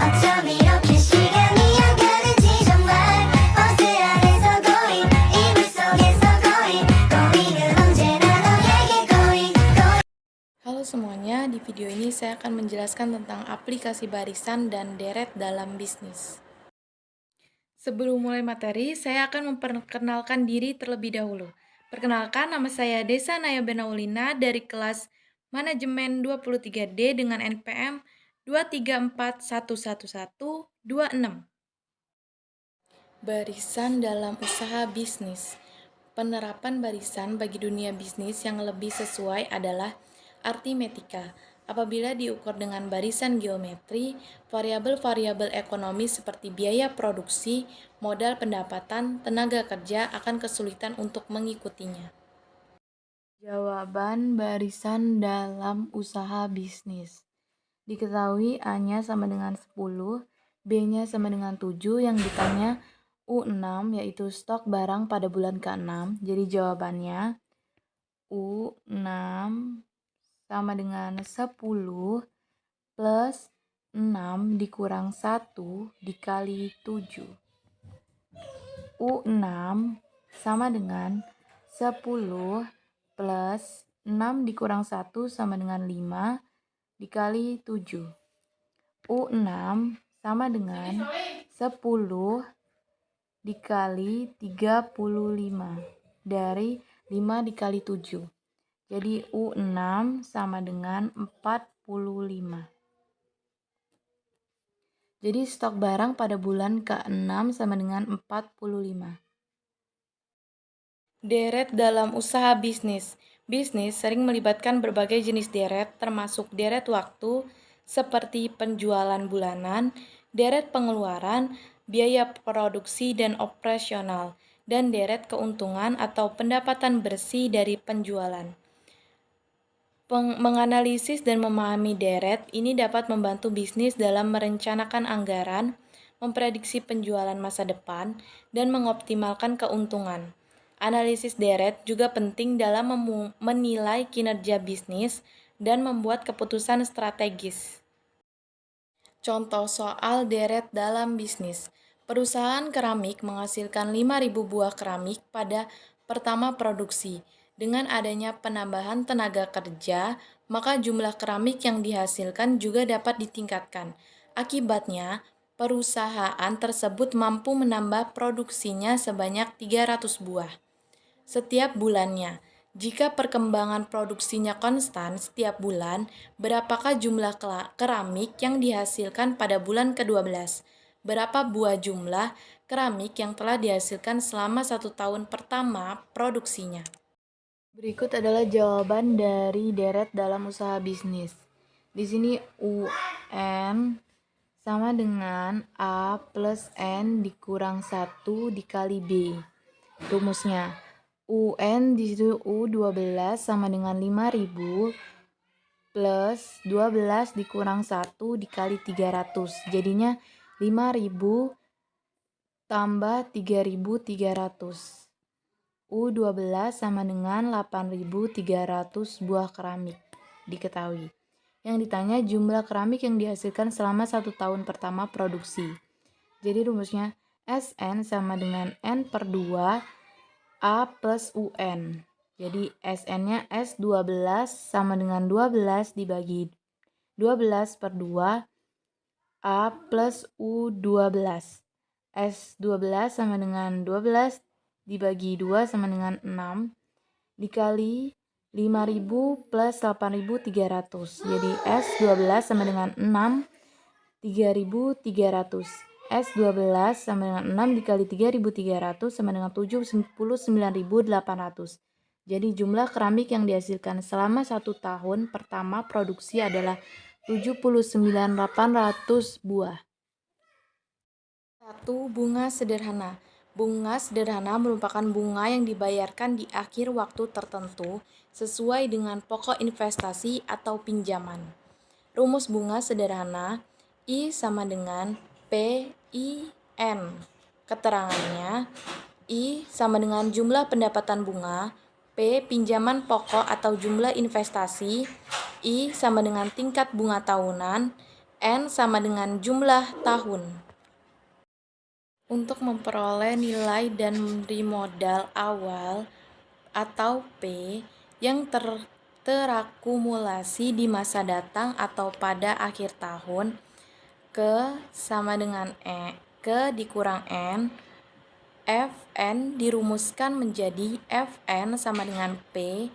어쩜 이렇게 시간이 안 가는지 정말 버스 안에서 고인 이불 속에서 고인은 언제나 너에게 고인. Halo semuanya, di video ini saya akan menjelaskan tentang aplikasi barisan dan deret dalam bisnis. Sebelum mulai materi, saya akan memperkenalkan diri terlebih dahulu. Perkenalkan, nama saya Desa Naya Benaulina dari kelas Manajemen 23D dengan NPM 234111126. Barisan dalam usaha bisnis. Penerapan barisan bagi dunia bisnis yang lebih sesuai adalah aritmetika. Apabila diukur dengan barisan geometri, variabel-variabel ekonomi seperti biaya produksi, modal pendapatan, tenaga kerja akan kesulitan untuk mengikutinya. Jawaban barisan dalam usaha bisnis. Diketahui A-nya sama dengan 10, B-nya sama dengan 7, yang ditanya U6 yaitu stok barang pada bulan ke-6. Jadi jawabannya U6 sama dengan 10 plus 6 dikurang 1 dikali 7. U6 sama dengan 10 plus 6 dikurang 1 sama dengan 5 dikali 7. U6 sama dengan 10 dikali 35 dari 5 dikali 7. Jadi U6 sama dengan 45. Jadi stok barang pada bulan ke-6 sama dengan 45. Deret dalam usaha bisnis. Bisnis sering melibatkan berbagai jenis deret, termasuk deret waktu, seperti penjualan bulanan, deret pengeluaran, biaya produksi dan operasional, dan deret keuntungan atau pendapatan bersih dari penjualan. Menganalisis dan memahami deret ini dapat membantu bisnis dalam merencanakan anggaran, memprediksi penjualan masa depan, dan mengoptimalkan keuntungan. Analisis deret juga penting dalam menilai kinerja bisnis dan membuat keputusan strategis. Contoh soal deret dalam bisnis. Perusahaan keramik menghasilkan 5.000 buah keramik pada pertama produksi. Dengan adanya penambahan tenaga kerja, maka jumlah keramik yang dihasilkan juga dapat ditingkatkan. Akibatnya, perusahaan tersebut mampu menambah produksinya sebanyak 300 buah setiap bulannya. Jika perkembangan produksinya konstan setiap bulan, berapakah jumlah keramik yang dihasilkan pada bulan ke-12? Berapa buah jumlah keramik yang telah dihasilkan selama 1 tahun pertama produksinya? Berikut adalah jawaban dari deret dalam usaha bisnis. Di sini UN sama dengan A plus N dikurang 1 dikali B. Rumusnya, UN di situ U12 sama dengan 5.000 plus 12 dikurang 1 dikali 300. Jadinya 5.000 tambah 3.300. U12 sama dengan 8.300 buah keramik, diketahui. Yang ditanya jumlah keramik yang dihasilkan selama 1 tahun pertama produksi. Jadi rumusnya SN sama dengan N per 2 A plus UN. Jadi SN-nya S12 sama dengan 12 dibagi 12 per 2 A plus U12. S12 sama dengan 12 dibagi 2 sama dengan 6 dikali 5.000 plus 8.300. Jadi S12 sama dengan 6, 3.300. S12 sama dengan 6 dikali 3.300 sama dengan 79.800. Jadi jumlah keramik yang dihasilkan selama 1 tahun pertama produksi adalah 79.800 buah. 1. Bunga sederhana. Bunga sederhana merupakan bunga yang dibayarkan di akhir waktu tertentu sesuai dengan pokok investasi atau pinjaman. Rumus bunga sederhana I sama dengan PIN. Keterangannya, I sama dengan jumlah pendapatan bunga, P pinjaman pokok atau jumlah investasi, I sama dengan tingkat bunga tahunan, N sama dengan jumlah tahun. Untuk memperoleh nilai dan memberi modal awal atau P yang terakumulasi di masa datang atau pada akhir tahun, ke sama dengan ke dikurang N, Fn dirumuskan menjadi Fn sama dengan P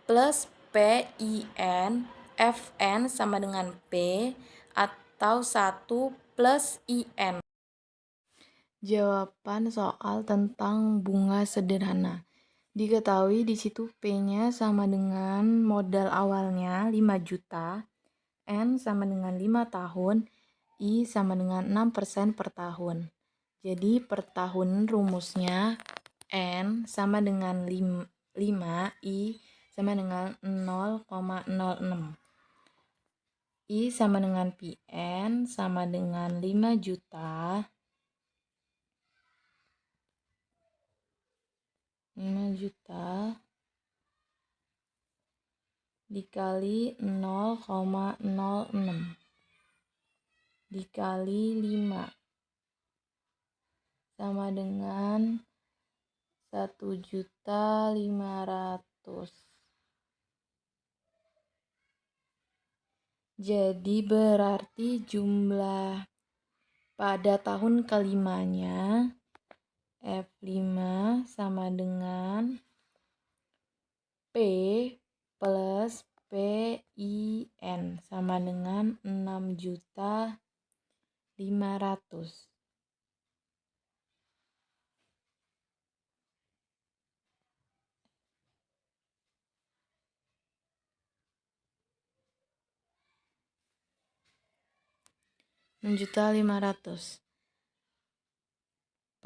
plus PIN, Fn sama dengan P atau 1 plus IN. Jawaban soal tentang bunga sederhana. Diketahui di situ P-nya sama dengan modal awalnya 5 juta, N sama dengan 5 tahun, I sama dengan 6% per tahun. Jadi per tahun rumusnya N sama dengan 5, I sama dengan 0,06. I sama dengan PN sama dengan 5 juta dikali 0,06 dikali 5 sama dengan 1.500.000. Jadi berarti jumlah pada tahun kelimanya F5 sama dengan P plus PIN sama dengan 6.500.000.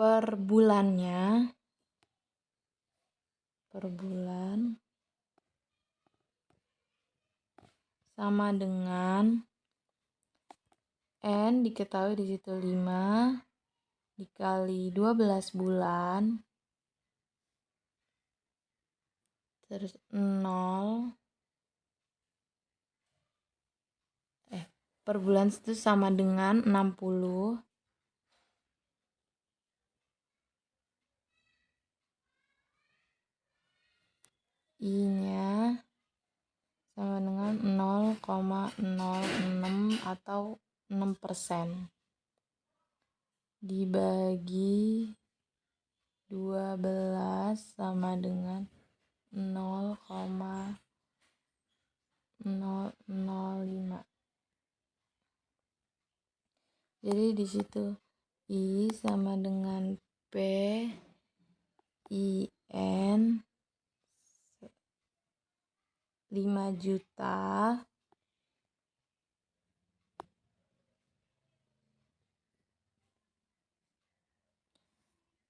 Per bulannya sama dengan N diketahui di situ 5 dikali 12 bulan terus 0 per bulan itu sama dengan 60. I-nya sama dengan 0,06 atau 6%. Dibagi 12 sama dengan 0,005. Jadi di situ I sama dengan P IN 5 juta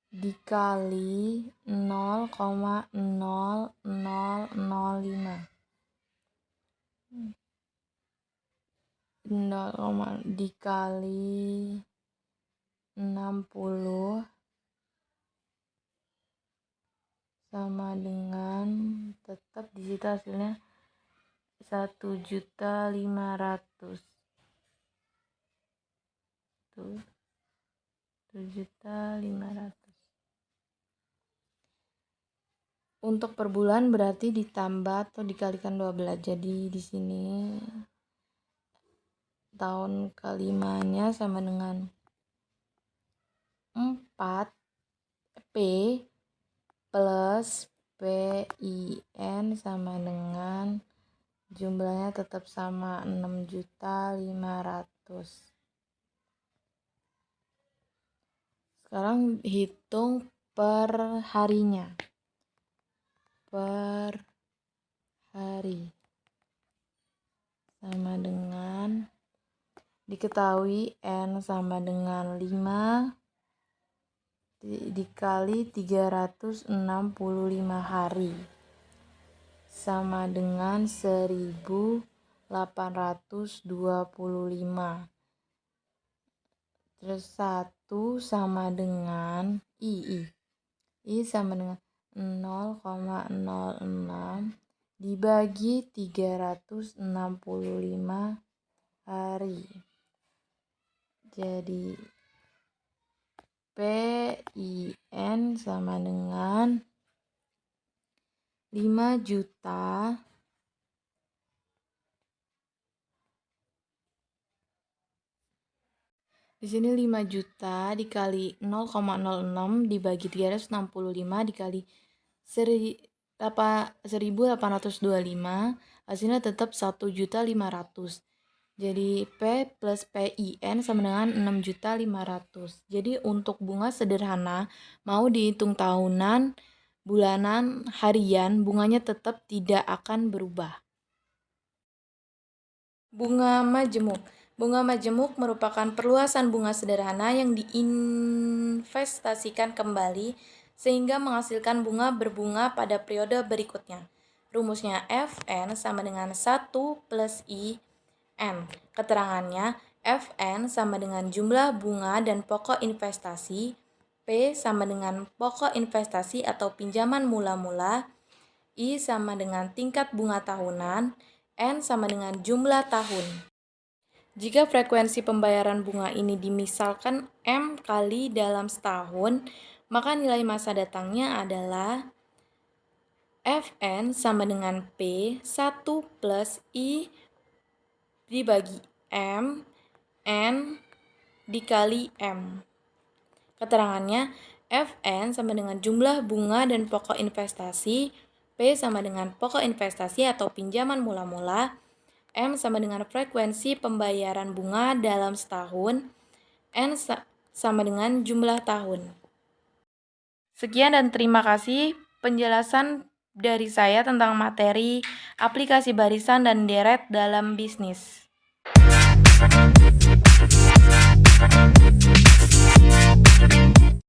dikali 0,0005 dikali 60 sama dengan tetap di situ hasilnya 1.500.000. 1.500.000. Untuk per bulan berarti ditambah atau dikalikan 12. Jadi di sini tahun kelimanya sama dengan 4 P plus PIN sama dengan jumlahnya tetap sama 6.500.000. Sekarang hitung per harinya. Per hari sama dengan diketahui N sama dengan 5 dikali 365 hari sama dengan 1.825. Terus 1 sama dengan I sama dengan 0,06 dibagi 365 hari Jadi PIN sama dengan 5 juta di sini 5 juta dikali 0,06 dibagi 365 dikali 1825, hasilnya tetap 1.500.000. Jadi P plus PIN sama dengan 6.500.000. Jadi untuk bunga sederhana mau dihitung tahunan, bulanan, harian, bunganya tetap tidak akan berubah. Bunga majemuk. Bunga majemuk merupakan perluasan bunga sederhana yang diinvestasikan kembali sehingga menghasilkan bunga berbunga pada periode berikutnya. Rumusnya Fn sama dengan 1 plus IN. Keterangannya, Fn sama dengan jumlah bunga dan pokok investasi, P sama dengan pokok investasi atau pinjaman mula-mula, I sama dengan tingkat bunga tahunan, N sama dengan jumlah tahun. Jika frekuensi pembayaran bunga ini dimisalkan M kali dalam setahun, maka nilai masa datangnya adalah Fn sama dengan P 1 plus I dibagi M, N dikali M. Keterangannya, Fn sama dengan jumlah bunga dan pokok investasi, P sama dengan pokok investasi atau pinjaman mula-mula, M sama dengan frekuensi pembayaran bunga dalam setahun, N sama dengan jumlah tahun. Sekian dan terima kasih penjelasan dari saya tentang materi aplikasi barisan dan deret dalam bisnis.